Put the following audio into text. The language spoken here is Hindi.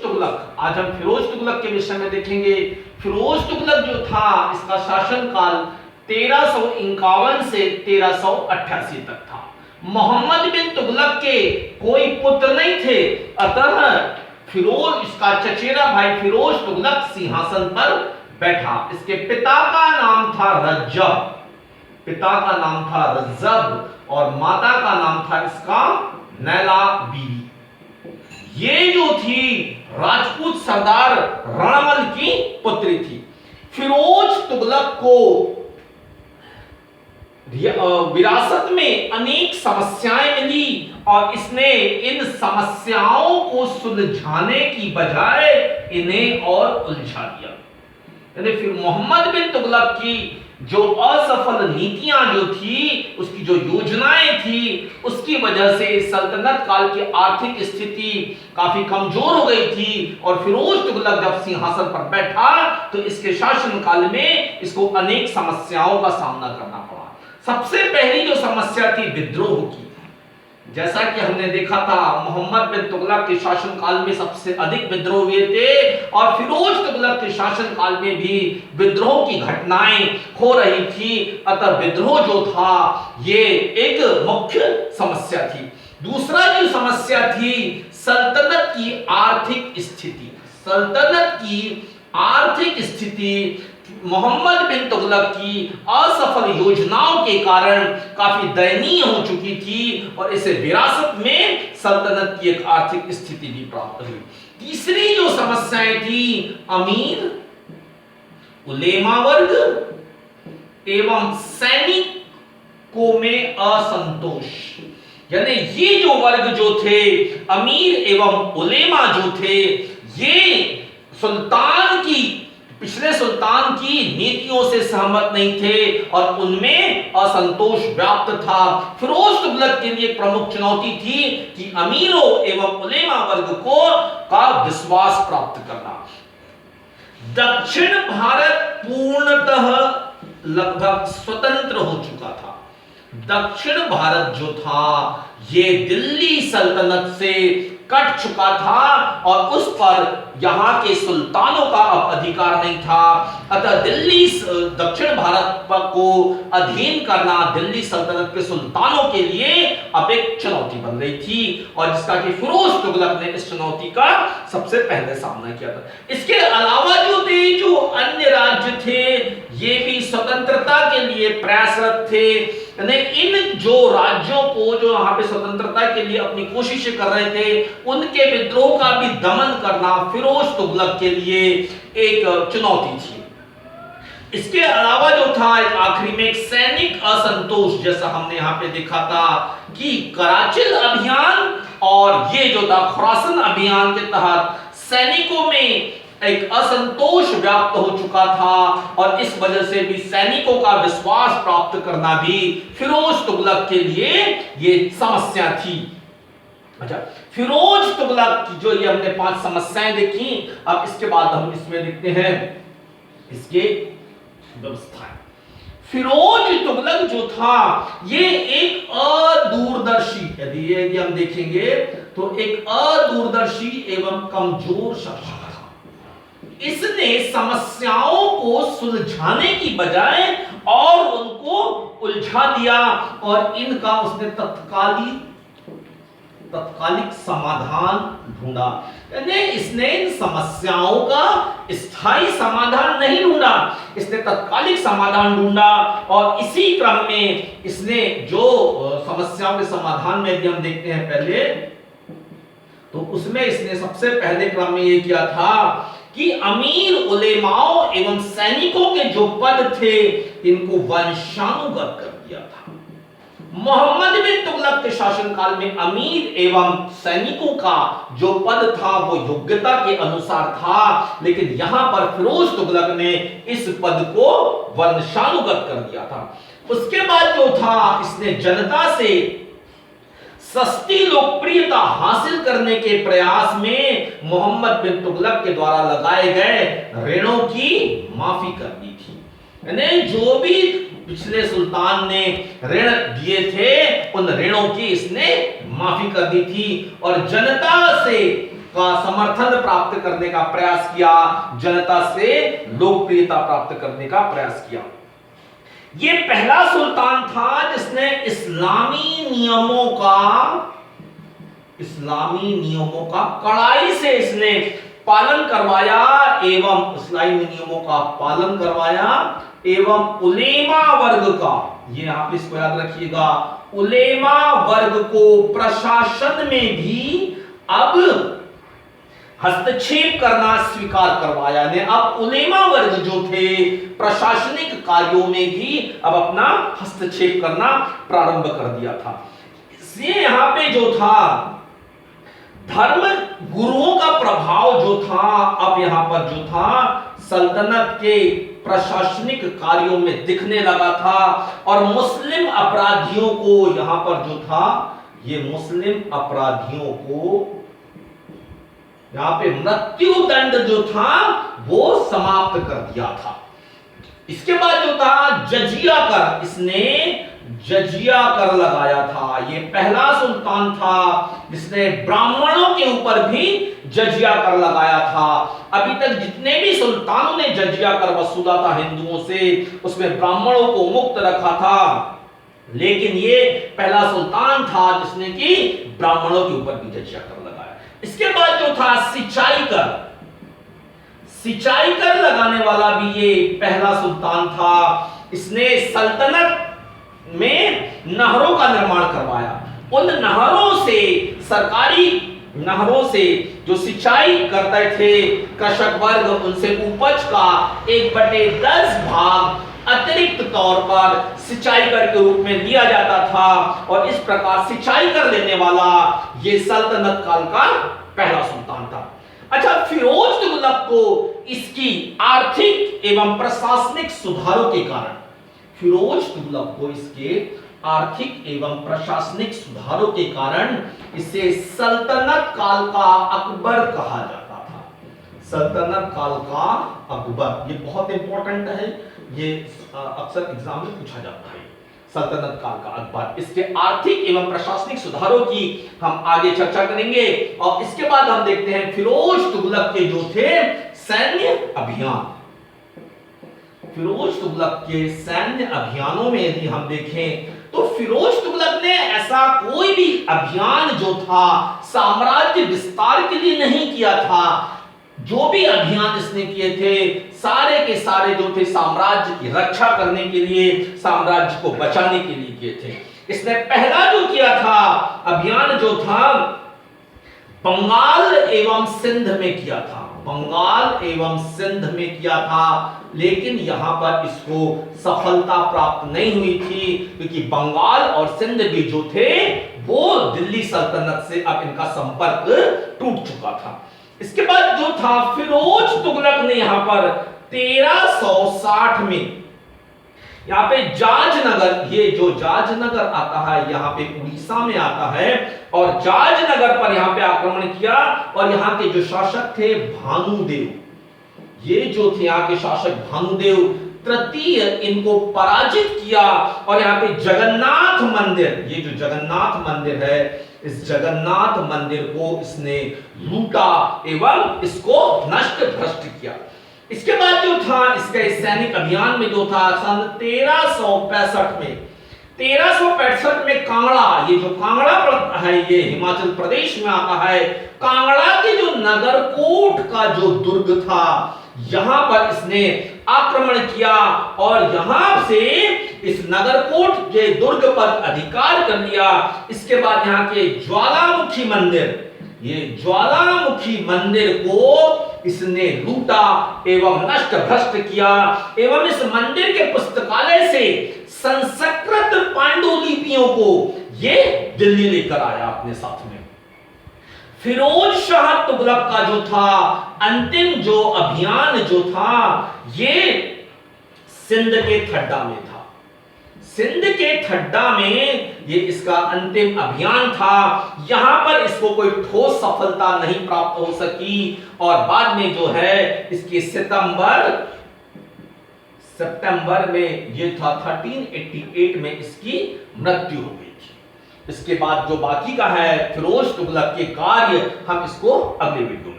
तुगलक, आज हम फिरोज तुगलक के विषय में देखेंगे। फिरोज तुगलक जो था, इसका शासनकाल 1351 से 1388 तक था। मोहम्मद बिन तुगलक के कोई पुत्र नहीं थे, अतः फिरोज, इसका चचेरा भाई फिरोज तुगलक सिंहासन पर बैठा। इसके पिता का नाम था रज्जब, और माता का नाम था इसका नैला बीवी। ये जो थी राजपूत सरदार रणमल की पुत्री थी। फिरोज तुगलक को विरासत में अनेक समस्याएं मिली और इसने इन समस्याओं को सुलझाने की बजाय इन्हें और उलझा दिया। यानी फिर मोहम्मद बिन तुगलक की जो असफल नीतियां जो थी, उसकी जो योजनाएं थी, उसकी वजह से सल्तनत काल की आर्थिक स्थिति काफी कमजोर हो गई थी। और फिरोज तुगलक जब सिंहासन पर बैठा तो इसके शासनकाल में इसको अनेक समस्याओं का सामना करना पड़ा। सबसे पहली जो समस्या थी विद्रोह की। जैसा कि हमने देखा था, मोहम्मद बिन तुगलक के शासनकाल में सबसे अधिक विद्रोह हुए थे और फिरोज तुगलक के शासनकाल में भी विद्रोह की घटनाएं हो रही थी। अतः विद्रोह जो था ये एक मुख्य समस्या थी। दूसरा जो समस्या थी सल्तनत की आर्थिक स्थिति। सल्तनत की आर्थिक स्थिति मोहम्मद बिन तुगलक की असफल योजनाओं के कारण काफी दयनीय हो चुकी थी और इसे विरासत में सल्तनत की एक आर्थिक स्थिति भी प्राप्त हुई। तीसरी जो समस्याएं थी अमीर, उलेमा वर्ग एवं सैनिकों में असंतोष। यानी ये जो वर्ग जो थे, अमीर एवं उलेमा जो थे, ये पिछले सुल्तान की नीतियों से सहमत नहीं थे और उनमें असंतोष व्याप्त था। फिरोज तुगलक के लिए प्रमुख चुनौती थी कि अमीरों एवं उलेमा वर्ग का विश्वास प्राप्त करना। दक्षिण भारत पूर्णतः लगभग स्वतंत्र हो चुका था। दक्षिण भारत जो था ये दिल्ली सल्तनत से कट चुका था और उस पर यहां के सुल्तानों का अब अधिकार नहीं था। अतः दक्षिण भारत को अधीन करना दिल्ली सल्तनत के सुल्तानों के लिए अब एक चुनौती बन रही थी और जिसका कि फिरोज तुगलक ने इस चुनौती का सबसे पहले सामना किया था। इसके अलावा जो अन्य राज्य थे ये भी स्वतंत्रता के लिए प्रयासरत थे। इन जो राज्यों को जो यहाँ पे स्वतंत्रता के लिए अपनी कोशिशें कर रहे थे, उनके विद्रोह का भी दमन करना फिरोज तुगलक के लिए एक चुनौती थी। इसके अलावा जो था एक आखिरी में एक सैनिक असंतोष, जैसा हमने यहाँ पे देखा था कि कराचिल अभियान और ये जो था खुरासन अभियान के तहत सैनिकों में एक असंतोष व्याप्त हो चुका था और इस वजह से भी सैनिकों का विश्वास प्राप्त करना भी फिरोज तुगलक के लिए ये समस्या थी। अच्छा, फिरोज तुगलक की जो ये हमने 5 समस्याएं देखी, अब इसके बाद हम इसमें देखते हैं इसके व्यवस्थाएं। फिरोज तुगलक जो था ये एक अदूरदर्शी, यदि हम देखेंगे तो एक अदूरदर्शी एवं कमजोर शासक था। इसने समस्याओं को सुलझाने की बजाय और उनको उलझा दिया और इनका उसने तत्कालिक समाधान ढूंढा। यानी इसने इन समस्याओं का स्थायी समाधान नहीं ढूंढा, इसने तत्कालिक समाधान ढूंढा और इसी क्रम में इसने जो समस्याओं के समाधान में यदि हम देखते हैं पहले, तो उसमें इसने सबसे पहले क्रम में ये किया था कि अमीर उलेमाओं एवं सैनिकों के जो पद थे इनको वंशानुगत कर दिया था। मोहम्मद बिन तुगलक के शासनकाल में अमीर एवं सैनिकों का जो पद था वो योग्यता के अनुसार था, लेकिन यहां पर फिरोज तुगलक ने इस पद को वंशानुगत कर दिया था। उसके बाद जो था इसने जनता से सस्ती लोकप्रियता हासिल करने के प्रयास में मोहम्मद बिन तुगलक के द्वारा लगाए गए ऋणों की माफी कर दी थी। यानी जो भी पिछले सुल्तान ने ऋण दिए थे उन ऋणों की इसने माफी कर दी थी और जनता से का समर्थन प्राप्त करने का प्रयास किया, जनता से लोकप्रियता प्राप्त करने का प्रयास किया। ये पहला सुल्तान था जिसने इस्लामी नियमों का कड़ाई से इसने पालन करवाया एवं इस्लामी नियमों का पालन करवाया एवं उलेमा वर्ग का, ये आप इसको याद रखिएगा, उलेमा वर्ग को प्रशासन में भी अब हस्तक्षेप करना स्वीकार करवाया ने। अब उलेमा वर्ग जो थे प्रशासनिक कार्यों में भी अब अपना हस्तक्षेप करना प्रारंभ कर दिया था। इसलिए यहां पे जो था धर्म गुरुओं का प्रभाव जो था अब यहां पर जो था सल्तनत के प्रशासनिक कार्यों में दिखने लगा था और मुस्लिम अपराधियों को यहां पर जो था ये मुस्लिम अपराधियों को यहां पे मृत्यु दंड जो था वो समाप्त कर दिया था। इसके बाद जो था जजिया कर, इसने जजिया कर लगाया था। ये पहला सुल्तान था जिसने ब्राह्मणों के ऊपर भी जजिया कर लगाया था। अभी तक जितने भी सुल्तानों ने जजिया कर वसूला था हिंदुओं से, उसमें ब्राह्मणों को मुक्त रखा था, लेकिन ये पहला सुल्तान था जिसने कि ब्राह्मणों के ऊपर भी जजिया कर लगाया। इसके बाद जो था सिंचाई कर लगाने वाला भी ये पहला सुल्तान था। इसने सल्तनत में नहरों का निर्माण करवाया। उन नहरों से, सरकारी नहरों से जो सिंचाई करते थे कृषक वर्ग, उनसे उपज का 1/10 भाग अतिरिक्त तौर पर सिंचाई कर के रूप में लिया जाता था और इस प्रकार सिंचाई कर लेने वाला ये सल्तनत काल का पहला सुल्तान था। अच्छा, फिरोज तुगलक को इसकी आर्थिक एवं प्रशासनिक सुधारों के कारण, फिरोज तुगलक को इसके आर्थिक एवं प्रशासनिक सुधारों के कारण इसे सल्तनत काल का अकबर कहा जाता था। सल्तनत काल का अकबर, ये बहुत इंपॉर्टेंट है, ये अक्सर एग्जाम में पूछा जाता है। सल्तनत काल का अकबर, इसके आर्थिक एवं प्रशासनिक सुधारों की हम आगे चर्चा करेंगे और इसके बाद हम देखते हैं फिरोज तुगलक के जो थे सैन्य अभियान। फिरोज तुगलक के सैन्य अभियानों में यदि हम देखें तो फिरोज तुगलक ने ऐसा कोई भी अभियान जो था साम्राज्य विस्तार के लिए नहीं किया था। जो भी अभियान इसने किए थे सारे के सारे जो थे साम्राज्य की रक्षा करने के लिए, साम्राज्य को बचाने के लिए किए थे। इसने पहला जो किया था अभियान जो था बंगाल एवं सिंध में किया था। बंगाल एवं सिंध में किया था, लेकिन यहां पर इसको सफलता प्राप्त नहीं हुई थी क्योंकि बंगाल और सिंध भी जो थे वो दिल्ली सल्तनत से अब इनका संपर्क टूट चुका था। इसके बाद जो था फिरोज तुगलक ने यहां पर 1360 में यहां पे जाजनगर, ये जो जाजनगर आता है यहां पे उड़ीसा में आता है, और जाजनगर पर यहां पे आक्रमण किया और यहां के जो शासक थे भानुदेव, ये जो थे यहां के शासक भानुदेव तृतीय, इनको पराजित किया और यहां पे जगन्नाथ मंदिर, ये जो जगन्नाथ मंदिर है इस जगन्नाथ मंदिर को इसने लूटा एवं इसको नष्ट भ्रष्ट किया। इसके बाद जो था इसके सैनिक अभियान में जो था सन 1365 में कांगड़ा, ये जो कांगड़ा है ये हिमाचल प्रदेश में आता है, कांगड़ा के जो नगरकोट का जो दुर्ग था यहां पर इसने आक्रमण किया और यहां से इस नगरकोट के दुर्ग पर अधिकार कर लिया। इसके बाद यहां के ज्वालामुखी मंदिर, ये ज्वालामुखी मंदिर को इसने लूटा एवं नष्ट भ्रष्ट किया एवं इस मंदिर के पुस्तकालय से संस्कृत पांडुलिपियों को ये दिल्ली लेकर आया अपने साथ में। फिरोज शाह तुगलक का जो था अंतिम जो अभियान जो था ये सिंध के थड्डा में था। सिंध के थड्डा में ये इसका अंतिम अभियान था। यहां पर इसको कोई ठोस सफलता नहीं प्राप्त हो सकी और बाद में जो है इसके सितंबर में ये था 1388 में इसकी मृत्यु हो गई थी। इसके बाद जो बाकी का है फिरोज तुगलक के कार्य, हम इसको अगले वीडियो में